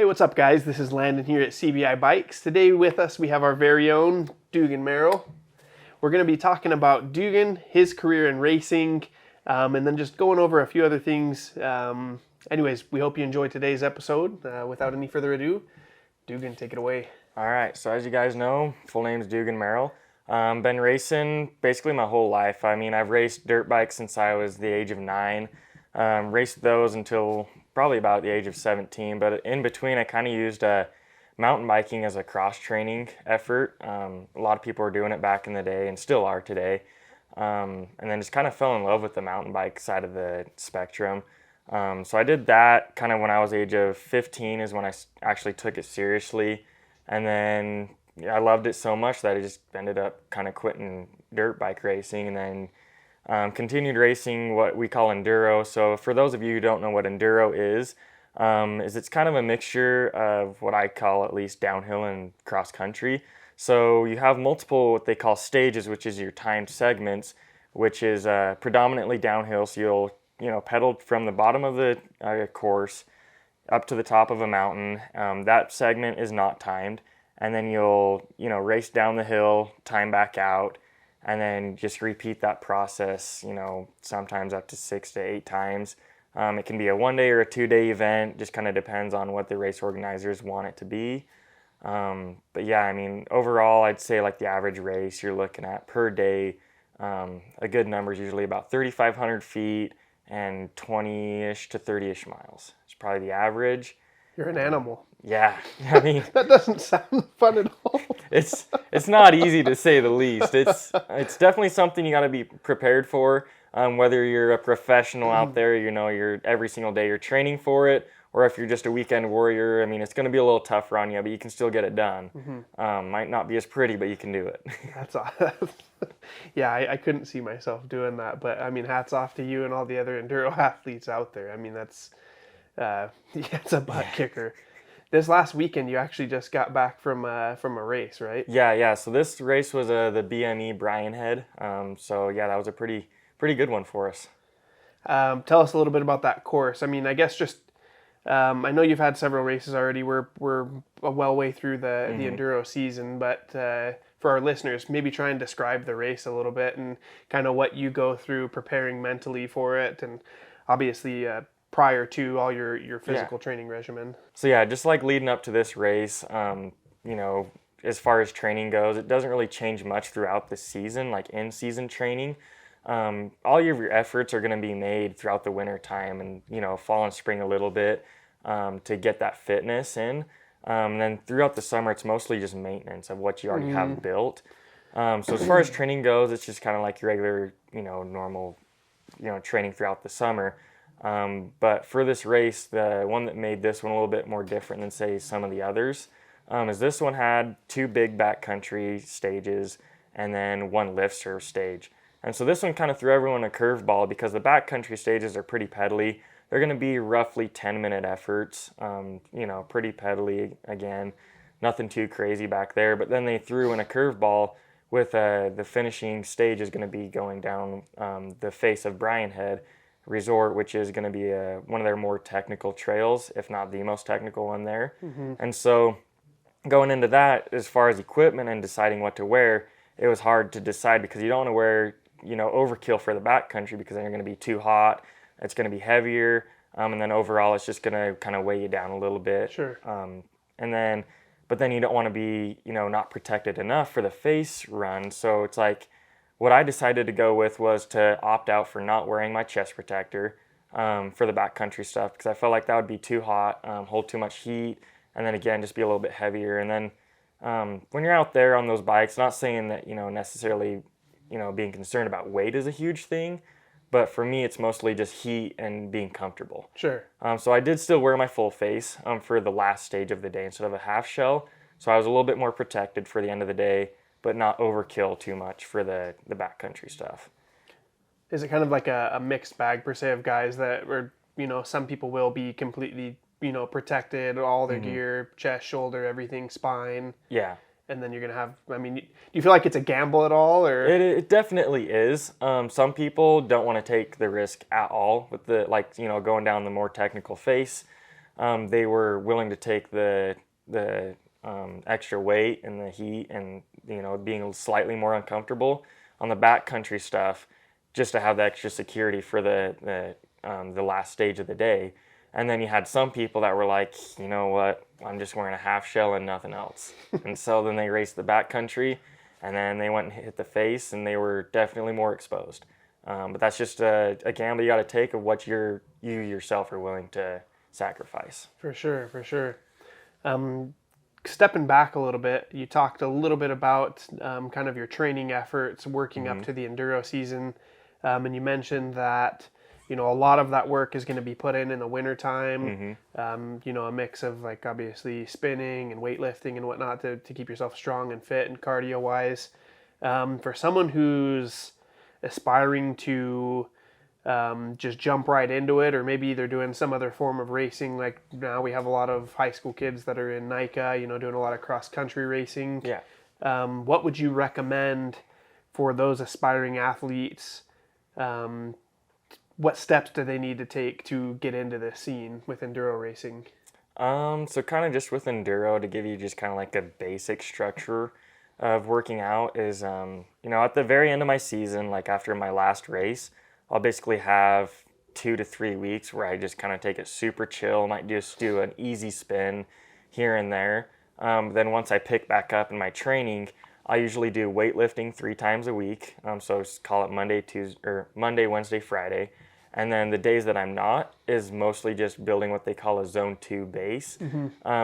Hey, what's up, guys? This is Landon here at CBI Bikes. Today with us we have our very own Dugan Merrill. We're going to be talking about Dugan, his career in racing, and then just going over a few other things. Anyways, we hope you enjoy today's episode. Without any further ado, Dugan, take it away. All right, so as you guys know, full name is Dugan Merrill. Been racing basically my whole life. I mean, I've raced dirt bikes since I was the age of 9. Raced those until probably about the age of 17, but in between I kind of used mountain biking as a cross-training effort. A lot of people were doing it back in the day and still are today. And then just kind of fell in love with the mountain bike side of the spectrum. So I did that kind of when I was age of 15 is when I actually took it seriously. And then I loved it so much that I just ended up kind of quitting dirt bike racing and then continued racing what we call Enduro. So for those of you who don't know what Enduro is it's kind of a mixture of what I call at least downhill and cross country. So you have multiple what they call stages, which is your timed segments, which is predominantly downhill. So you'll pedal from the bottom of the course up to the top of a mountain. That segment is not timed, and then you'll race down the hill, time back out, and then just repeat that process, sometimes up to 6 to 8 times. It can be a 1-day or a 2-day event, just kind of depends on what the race organizers want it to be. But yeah, I mean, overall, I'd say like the average race you're looking at per day, a good number is usually about 3,500 feet and 20-ish to 30-ish miles. It's probably the average. You're an animal. Yeah, I mean That doesn't sound fun at all. it's not easy to say the least. It's definitely something you got to be prepared for. Whether you're a professional out there, you're every single day you're training for it, or if you're just a weekend warrior, I mean, it's going to be a little tougher on you, but you can still get it done. Might not be as pretty, but you can do it. That's awesome. Yeah, I couldn't see myself doing that, but I mean, hats off to you and all the other enduro athletes out there. I mean, that's it's a butt kicker. This last weekend, you actually just got back from a race, right? Yeah. So this race was the BME Brian Head. So yeah, that was a pretty good one for us. Tell us a little bit about that course. I mean, I guess just I know you've had several races already. We're a well way through the enduro season, but for our listeners, maybe try and describe the race a little bit and kind of what you go through preparing mentally for it, and obviously prior to all your physical training regimen. So yeah, just like leading up to this race, as far as training goes, it doesn't really change much throughout the season, like in-season training. All of your efforts are going to be made throughout the winter time and, fall and spring a little bit to get that fitness in. And then throughout the summer, it's mostly just maintenance of what you already have built. So as far as training goes, it's just kind of like your regular, normal, training throughout the summer. But for this race, the one that made this one a little bit more different than, say, some of the others, is this one had 2 big backcountry stages and then 1 lift serve stage. And so this one kind of threw everyone a curveball because the backcountry stages are pretty pedally. They're going to be roughly 10-minute efforts, pretty pedally again, nothing too crazy back there. But then they threw in a curveball with the finishing stage is going to be going down the face of Brian Head Resort, which is going to be one of their more technical trails, if not the most technical one there. And so going into that, as far as equipment and deciding what to wear, it was hard to decide because you don't want to wear overkill for the backcountry because then you're going to be too hot. It's going to be heavier, and then overall it's just going to kind of weigh you down a little bit. Sure. But then you don't want to be not protected enough for the face run. So it's like what I decided to go with was to opt out for not wearing my chest protector for the backcountry stuff because I felt like that would be too hot, hold too much heat, and then again just be a little bit heavier. And then when you're out there on those bikes, not saying that necessarily being concerned about weight is a huge thing, but for me it's mostly just heat and being comfortable. Sure. So I did still wear my full face for the last stage of the day instead of a half shell, so I was a little bit more protected for the end of the day, but not overkill too much for the backcountry stuff. Is it kind of like a mixed bag per se of guys that are, some people will be completely, protected, all their gear, chest, shoulder, everything, spine. Yeah. And then you're going to have, do you feel like it's a gamble at all? Or It definitely is. Some people don't want to take the risk at all with going down the more technical face. they were willing to take the extra weight and the heat and being slightly more uncomfortable on the backcountry stuff, just to have the extra security for the last stage of the day. And then you had some people that were like, you know what, I'm just wearing a half shell and nothing else. And so then they raced the backcountry, and then they went and hit the face, and they were definitely more exposed. But that's just a gamble you got to take of what you yourself are willing to sacrifice. For sure, for sure. Stepping back a little bit, you talked a little bit about kind of your training efforts working up to the Enduro season, and you mentioned that a lot of that work is going to be put in the wintertime. A mix of like obviously spinning and weightlifting and whatnot to keep yourself strong and fit and cardio wise. For someone who's aspiring to just jump right into it, or maybe they're doing some other form of racing. Like now we have a lot of high school kids that are in NICA, doing a lot of cross country racing. Yeah. What would you recommend for those aspiring athletes? What steps do they need to take to get into this scene with enduro racing? So kind of just with enduro, to give you just kind of like a basic structure of working out is, at the very end of my season, like after my last race, I'll basically have 2 to 3 weeks where I just kind of take it super chill, might just do an easy spin here and there. Then once I pick back up in my training, I usually do weightlifting 3 times a week. So call it Monday, Wednesday, Friday. And then the days that I'm not is mostly just building what they call a zone 2 base,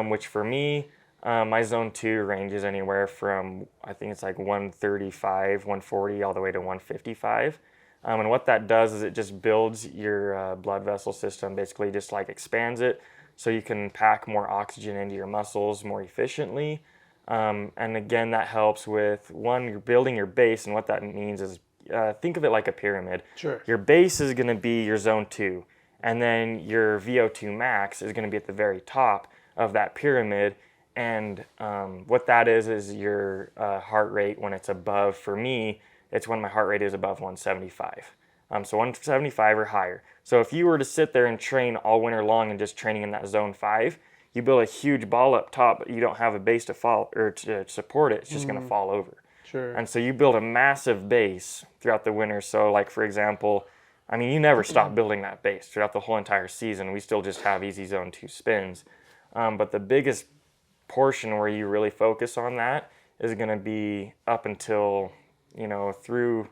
which for me, my zone 2 ranges anywhere from, I think it's like 135, 140, all the way to 155. And what that does is it just builds your blood vessel system, basically just like expands it so you can pack more oxygen into your muscles more efficiently. And again, that helps with, one, you're building your base, and what that means is think of it like a pyramid. Sure. Your base is going to be your zone 2, and then your VO2 max is going to be at the very top of that pyramid. And what that is your heart rate when it's above, for me, it's when my heart rate is above 175. So 175 or higher. So if you were to sit there and train all winter long and just training in that zone 5, you build a huge ball up top, but you don't have a base to fall or to support it. It's just going to fall over. Sure. And so you build a massive base throughout the winter. So like, for example, you never stop building that base throughout the whole entire season. We still just have easy zone 2 spins. But the biggest portion where you really focus on that is going to be up until, through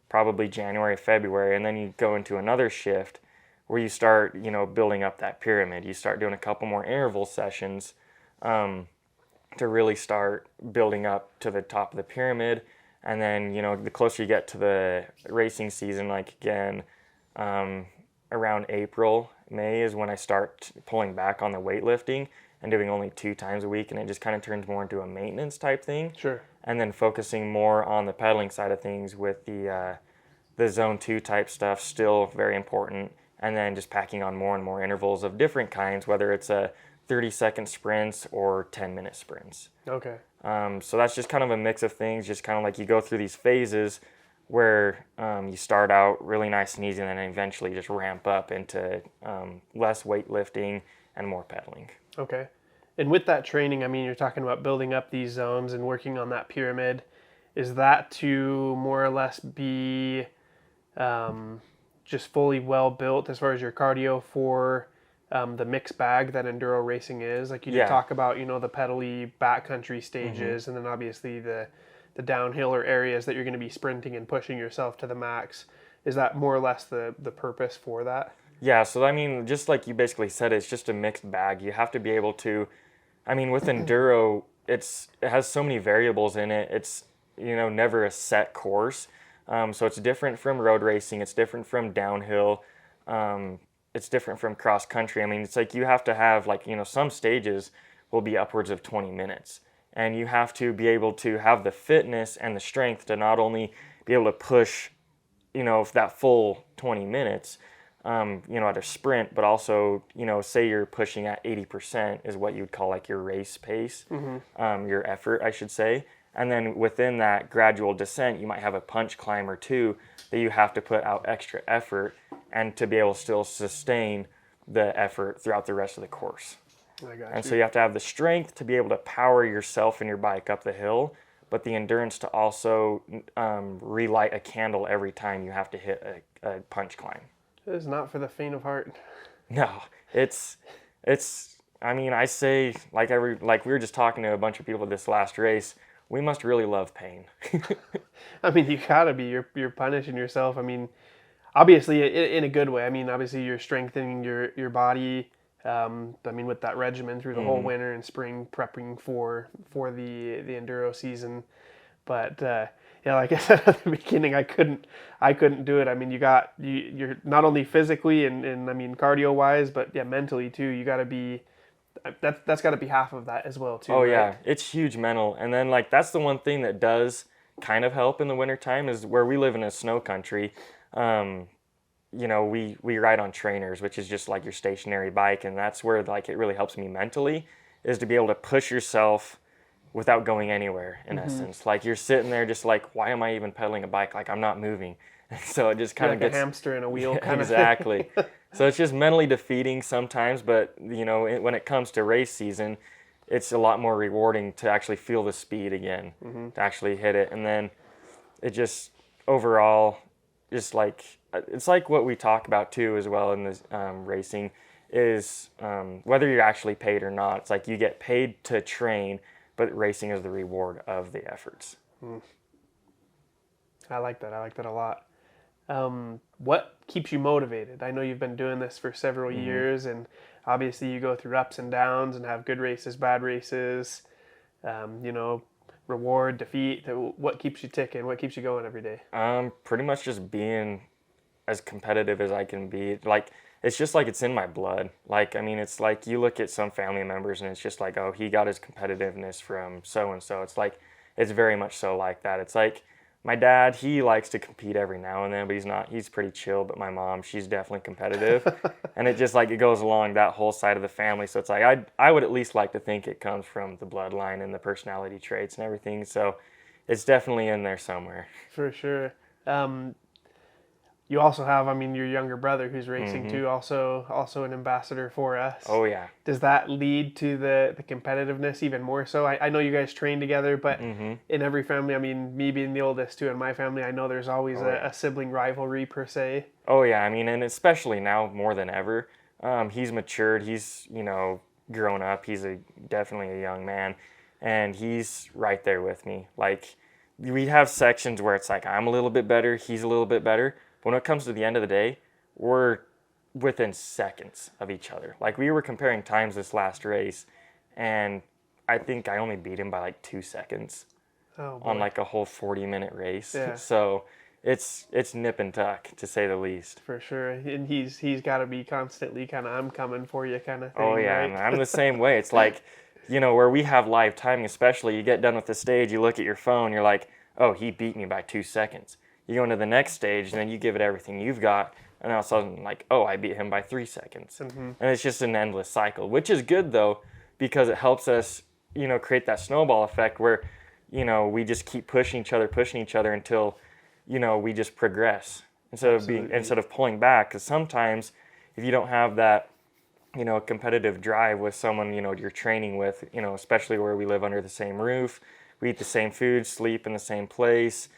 probably January, February. And then you go into another shift where you start, building up that pyramid. You start doing a couple more interval sessions, to really start building up to the top of the pyramid. And then, the closer you get to the racing season, like again, around April, May is when I start pulling back on the weightlifting and doing only 2 times a week. And it just kind of turns more into a maintenance type thing. Sure. And then focusing more on the pedaling side of things with the zone 2 type stuff, still very important. And then just packing on more and more intervals of different kinds, whether it's a 30-second sprints or 10-minute sprints. Okay. So that's just kind of a mix of things, just kind of like you go through these phases where you start out really nice and easy, and then eventually just ramp up into less weightlifting and more pedaling. Okay. And with that training, you're talking about building up these zones and working on that pyramid. Is that to more or less be just fully well built as far as your cardio for the mixed bag that enduro racing is? Like you did talk about, the pedally backcountry stages, and then obviously the downhill or areas that you're going to be sprinting and pushing yourself to the max. Is that more or less the purpose for that? Yeah, so just like you basically said, it's just a mixed bag. You have to be able to, with enduro, it has so many variables in it. It's, never a set course. So it's different from road racing. It's different from downhill. It's different from cross country. It's like you have to have some stages will be upwards of 20 minutes. And you have to be able to have the fitness and the strength to not only be able to push, that full 20 minutes, at a sprint, but also, say you're pushing at 80% is what you would call like your race pace, your effort, I should say. And then within that gradual descent, you might have a punch climb or two that you have to put out extra effort and to be able to still sustain the effort throughout the rest of the course. I got And you. so you have to have the strength to be able to power yourself and your bike up the hill, but the endurance to also relight a candle every time you have to hit a punch climb. It is not for the faint of heart. No, it's I mean, I say like we were just talking to a bunch of people this last race, we must really love pain. I mean, you gotta be. You're punishing yourself. I mean, obviously in a good way. I mean, obviously you're strengthening your body. I mean, with that regimen through the whole winter and spring, prepping for the enduro season. But yeah, like I said at the beginning, I couldn't do it. I mean, you're not only physically and I mean cardio wise, but yeah, mentally too. You got to be. That's got to be half of that as well too. Oh right? yeah, it's huge mental. And then like that's the one thing that does kind of help in the wintertime is where we live in a snow country. You know, we ride on trainers, which is just like your stationary bike, and that's where like it really helps me mentally is to be able to push yourself without going anywhere in essence. Like you're sitting there just like, why am I even pedaling a bike? Like I'm not moving. And so it just kind of like gets a hamster in a wheel kind exactly. So it's just mentally defeating sometimes, but you know, when it comes to race season, it's a lot more rewarding to actually feel the speed again, to actually hit it. And then it just overall, just like, it's like what we talk about too as well in this racing is whether you're actually paid or not. It's like you get paid to train, but racing is the reward of the efforts. I like that. I like that a lot. What keeps you motivated? I know you've been doing this for several years, and obviously you go through ups and downs and have good races, bad races, you know, reward, defeat. What keeps you ticking? What keeps you going every day? Pretty much just being as competitive as I can be. Like, it's just like it's in my blood. Like, I mean, it's like you look at some family members and it's just like, oh, he got his competitiveness from so and so. It's like, it's very much so like that. It's like, my dad, he likes to compete every now and then, but he's pretty chill. But my mom, she's definitely competitive. And it just like, it goes along that whole side of the family. So it's like, I would at least like to think it comes from the bloodline and the personality traits and everything. So it's definitely in there somewhere. For sure. You also have, I mean, your younger brother who's racing too, also an ambassador for us. Oh, yeah. Does that lead to the competitiveness even more so? I know you guys train together, but in every family, I mean, me being the oldest too in my family, I know there's always a sibling rivalry per se. Oh, yeah. I mean, and especially now more than ever. He's matured. He's, you know, grown up. He's definitely a young man. And he's right there with me. Like, we have sections where it's like I'm a little bit better, he's a little bit better. When it comes to the end of the day, we're within seconds of each other. Like we were comparing times this last race, and I think I only beat him by like 2 seconds on like a whole 40-minute race. Yeah. So it's nip and tuck to say the least. For sure, and he's got to be constantly kind of I'm coming for you kind of thing. Oh yeah, right? and I'm the same way. It's like, you know, where we have live timing, especially you get done with the stage, you look at your phone, you're like, oh, he beat me by 2 seconds. You go into the next stage, and then you give it everything you've got, and all of a sudden, like, oh, I beat him by 3 seconds. And it's just an endless cycle, which is good, though, because it helps us, you know, create that snowball effect where, you know, we just keep pushing each other until, you know, we just progress instead of pulling back. Because sometimes if you don't have that, you know, competitive drive with someone, you know, you're training with, you know, especially where we live under the same roof, we eat the same food, sleep in the same place,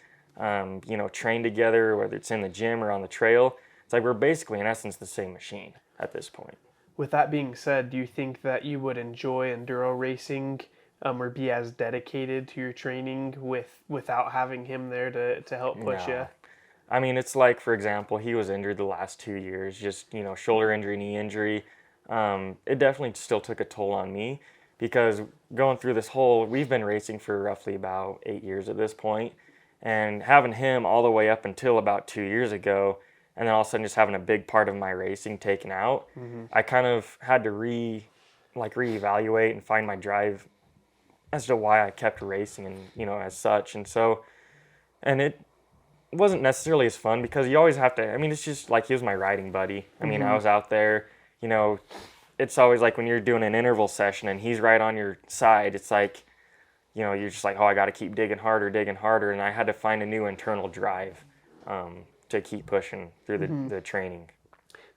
you know, train together, whether it's in the gym or on the trail. It's like we're basically, in essence, the same machine at this point. With that being said, do you think that you would enjoy enduro racing or be as dedicated to your training without having him there to help push you? I mean, it's like, for example, he was injured the last 2 years, just, you know, shoulder injury, knee injury. It definitely still took a toll on me because going through we've been racing for roughly about 8 years at this point. And having him all the way up until about 2 years ago, and then all of a sudden just having a big part of my racing taken out, I kind of had to reevaluate and find my drive as to why I kept racing and, you know, as such. And so, and it wasn't necessarily as fun because you always have to, I mean, it's just like he was my riding buddy. I mean, I was out there, you know, it's always like when you're doing an interval session and he's right on your side, it's like, you know, you're just like, oh, I got to keep digging harder. And I had to find a new internal drive to keep pushing through the training.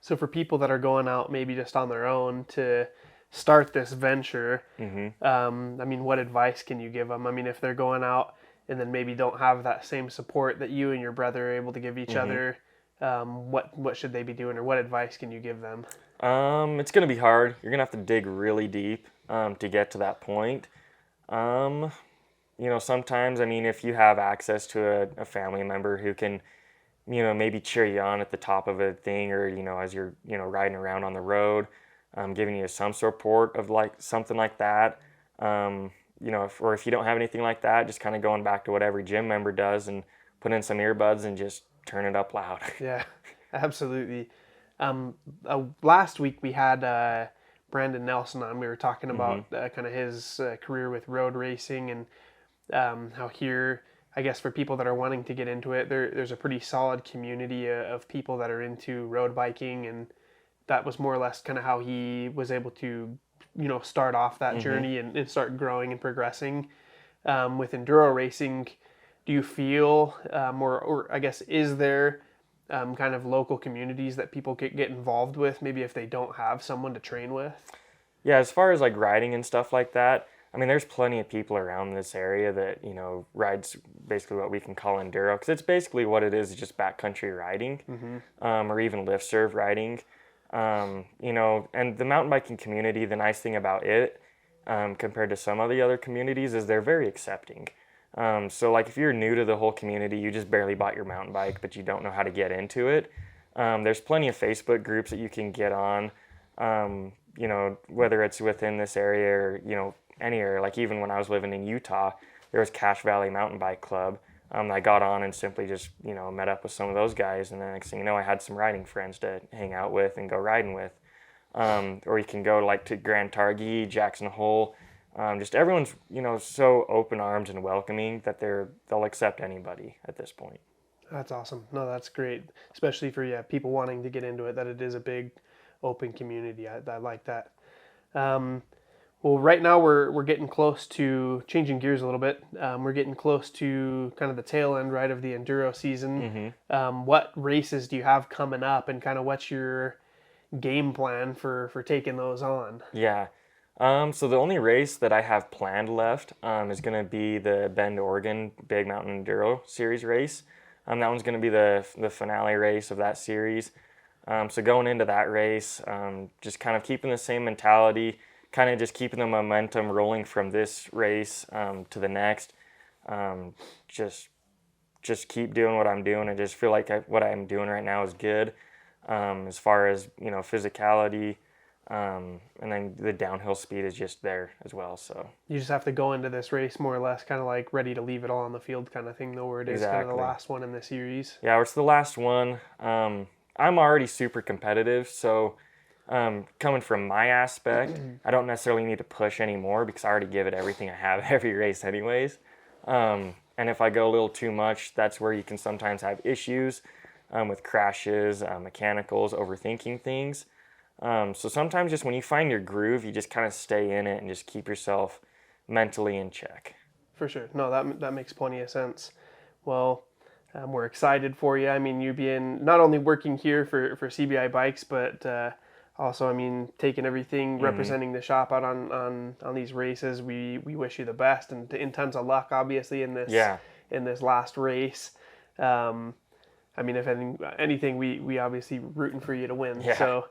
So for people that are going out maybe just on their own to start this venture, I mean, what advice can you give them? I mean, if they're going out and then maybe don't have that same support that you and your brother are able to give each other, what should they be doing, or what advice can you give them? It's gonna be hard. You're gonna have to dig really deep to get to that point. Sometimes, I mean, if you have access to a family member who can, maybe cheer you on at the top of a thing, or, as you're, riding around on the road, giving you some support of like something like that. If you don't have anything like that, just kind of going back to what every gym member does and put in some earbuds and just turn it up loud. Yeah, absolutely. Last week we had Brandon Nelson on. We were talking about kind of his career with road racing, and how here, I guess for people that are wanting to get into it, there's a pretty solid community of people that are into road biking, and that was more or less kind of how he was able to, start off that journey and start growing and progressing. With enduro racing, do you feel, or I guess, is there kind of local communities that people could get involved with, maybe if they don't have someone to train with? Yeah, as far as like riding and stuff like that, I mean, there's plenty of people around this area that, rides basically what we can call enduro, because it's basically what it is just backcountry riding, or even lift serve riding. And the mountain biking community, the nice thing about it, compared to some of the other communities, is they're very accepting. So like if you're new to the whole community, you just barely bought your mountain bike, but you don't know how to get into it, there's plenty of Facebook groups that you can get on, whether it's within this area or, any area. Like even when I was living in Utah, there was Cache Valley Mountain Bike Club. I got on and simply just, met up with some of those guys. And then next thing you know, I had some riding friends to hang out with and go riding with. Or you can go like to Grand Targhee, Jackson Hole. Just everyone's, so open arms and welcoming that they'll accept anybody at this point. That's awesome. No, that's great. Especially for, people wanting to get into it, that it is a big open community. I like that. Well, right now we're getting close to changing gears a little bit. We're getting close to kind of the tail end, right, of the enduro season. What races do you have coming up, and kind of what's your game plan for taking those on? Yeah. So the only race that I have planned left is going to be the Bend, Oregon Big Mountain Enduro Series race. That one's going to be the finale race of that series. So going into that race, just kind of keeping the same mentality, kind of just keeping the momentum rolling from this race to the next. Just keep doing what I'm doing. I just feel like what I'm doing right now is good, as far as physicality, and then the downhill speed is just there as well. So you just have to go into this race more or less kind of like ready to leave it all on the field kind of thing, though, where it is kind of the last one in the series. Yeah, it's the last one. I'm already super competitive, so coming from my aspect, I don't necessarily need to push anymore because I already give it everything I have every race anyways. And if I go a little too much, that's where you can sometimes have issues with crashes, mechanicals, overthinking things. So sometimes just when you find your groove, you just kind of stay in it and just keep yourself mentally in check. For sure. No, that makes plenty of sense. Well, we're excited for you. I mean, you being not only working here for CBI Bikes, but also, I mean, taking everything, representing the shop out on these races. We wish you the best and tons of luck, obviously, in this last race. I mean, if anything, we obviously rooting for you to win. Yeah. So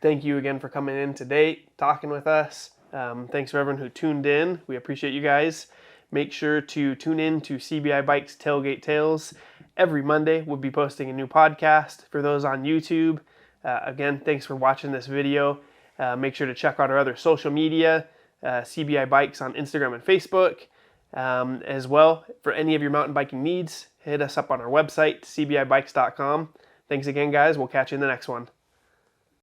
thank you again for coming in today, talking with us. Thanks for everyone who tuned in. We appreciate you guys. Make sure to tune in to CBI Bikes Tailgate Tales. Every Monday, we'll be posting a new podcast for those on YouTube. Again, thanks for watching this video. Make sure to check out our other social media, CBI Bikes on Instagram and Facebook. As well, for any of your mountain biking needs, hit us up on our website, cbibikes.com. Thanks again, guys. We'll catch you in the next one.